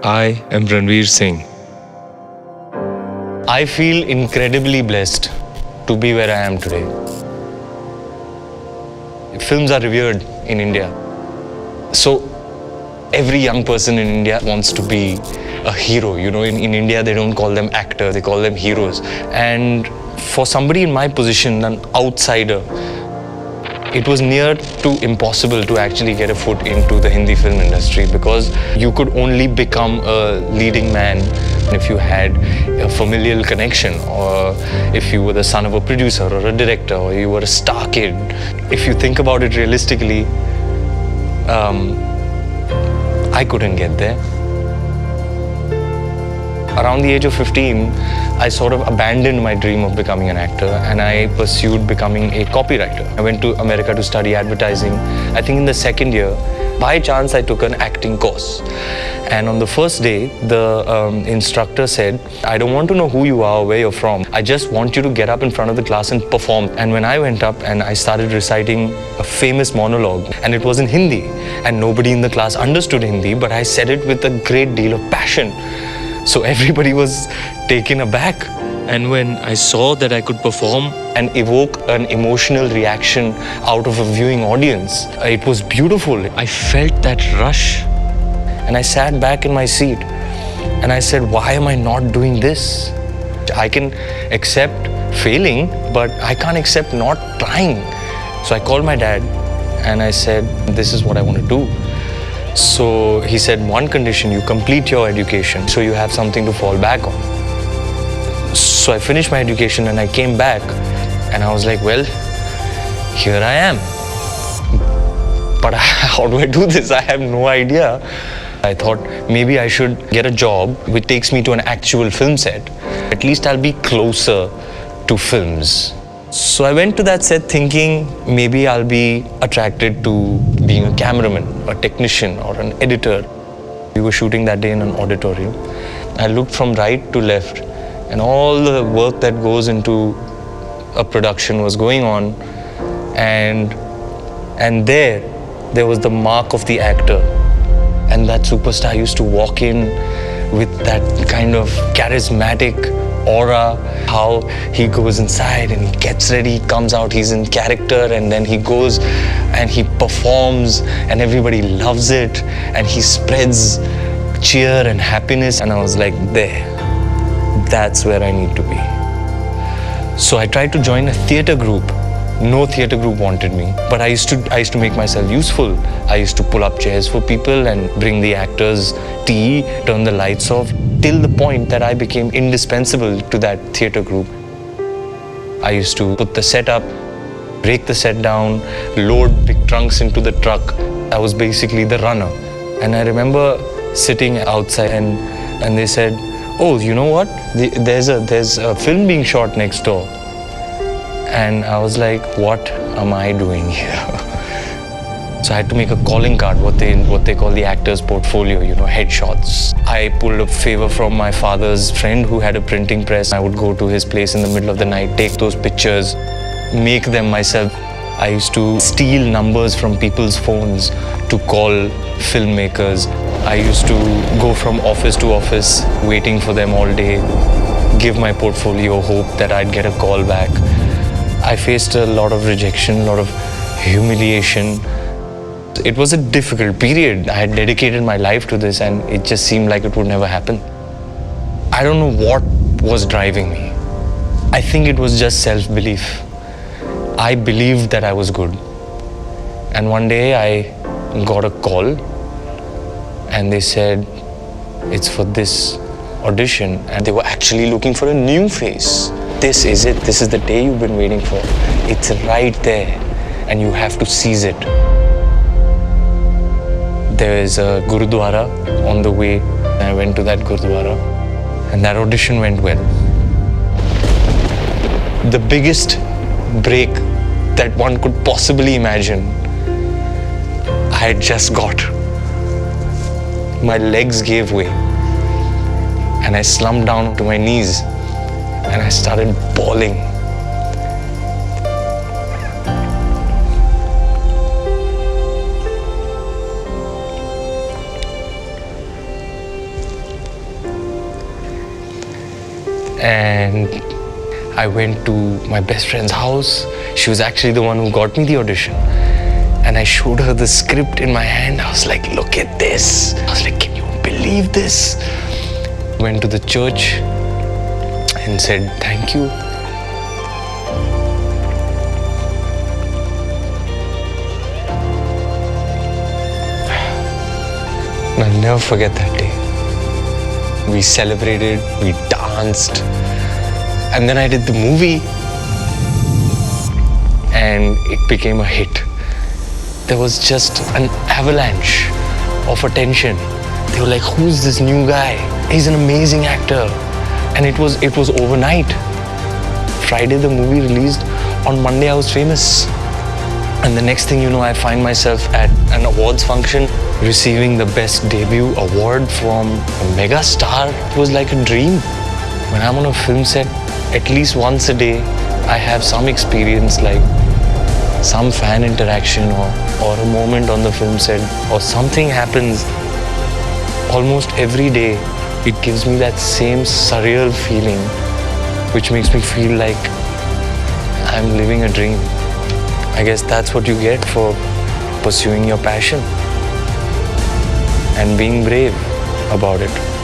I am Ranveer Singh. I feel incredibly blessed to be where I am today. Films are revered in India. So every young person in India wants to be a hero. You know, in India, they don't call them actors, they call them heroes. And for somebody in my position, an outsider, it was near to impossible to actually get a foot into the Hindi film industry because you could only become a leading man if you had a familial connection, or if you were the son of a producer or a director, or you were a star kid. If you think about it realistically, I couldn't get there. Around the age of 15, I sort of abandoned my dream of becoming an actor and I pursued becoming a copywriter. I went to America to study advertising. I think in the second year, by chance, I took an acting course. And on the first day, the instructor said, I don't want to know who you are or where you're from. I just want you to get up in front of the class and perform. And when I went up and I started reciting a famous monologue, and it was in Hindi, and nobody in the class understood Hindi, but I said it with a great deal of passion. So everybody was taken aback. And when I saw that I could perform and evoke an emotional reaction out of a viewing audience, it was beautiful. I felt that rush. And I sat back in my seat and I said, why am I not doing this? I can accept failing, but I can't accept not trying. So I called my dad and I said, this is what I want to do. So he said, one condition, you complete your education so you have something to fall back on. So I finished my education and I came back and I was like, well, here I am. But how do I do this? I have no idea. I thought maybe I should get a job which takes me to an actual film set. At least I'll be closer to films. So I went to that set thinking maybe I'll be attracted to being a cameraman, a technician, or an editor. We were shooting that day in an auditorium. I looked from right to left and all the work that goes into a production was going on, and there was the mark of the actor. And that superstar used to walk in with that kind of charismatic aura, how he goes inside and he gets ready, comes out, he's in character, and then he goes and he performs and everybody loves it and he spreads cheer and happiness. And I was like, that's where I need to be. So I tried to join a theatre group. No theatre group wanted me, but I used to make myself useful. I used to pull up chairs for people and bring the actors tea, turn the lights off, till the point that I became indispensable to that theatre group. I used to put the set up, break the set down, load big trunks into the truck. I was basically the runner. And I remember sitting outside and they said, oh, you know what? There's a film being shot next door. And I was like, what am I doing here? So I had to make a calling card, what they call the actor's portfolio, you know, headshots. I pulled a favor from my father's friend who had a printing press. I would go to his place in the middle of the night, take those pictures, make them myself. I used to steal numbers from people's phones to call filmmakers. I used to go from office to office, waiting for them all day, give my portfolio hope that I'd get a call back. I faced a lot of rejection, a lot of humiliation. It was a difficult period. I had dedicated my life to this and it just seemed like it would never happen. I don't know what was driving me. I think it was just self-belief. I believed that I was good. And one day I got a call and they said, it's for this audition. And they were actually looking for a new face. This is it. This is the day you've been waiting for. It's right there and you have to seize it. There is a Gurudwara on the way. I went to that Gurudwara and that audition went well. The biggest break that one could possibly imagine, I had just got. My legs gave way and I slumped down to my knees and I started bawling. And I went to my best friend's house. She was actually the one who got me the audition. And I showed her the script in my hand. I was like, look at this. I was like, can you believe this? Went to the church and said, thank you. I'll never forget that day. We celebrated, we danced, and then I did the movie and it became a hit. There was just an avalanche of attention. They were like, who's this new guy? He's an amazing actor. And it was overnight. Friday the movie released, on Monday I was famous. And the next thing you know, I find myself at an awards function receiving the best debut award from a mega star. It was like a dream. When I'm on a film set, at least once a day, I have some experience, like some fan interaction or a moment on the film set, or something happens almost every day. It gives me that same surreal feeling, which makes me feel like I'm living a dream. I guess that's what you get for pursuing your passion and being brave about it.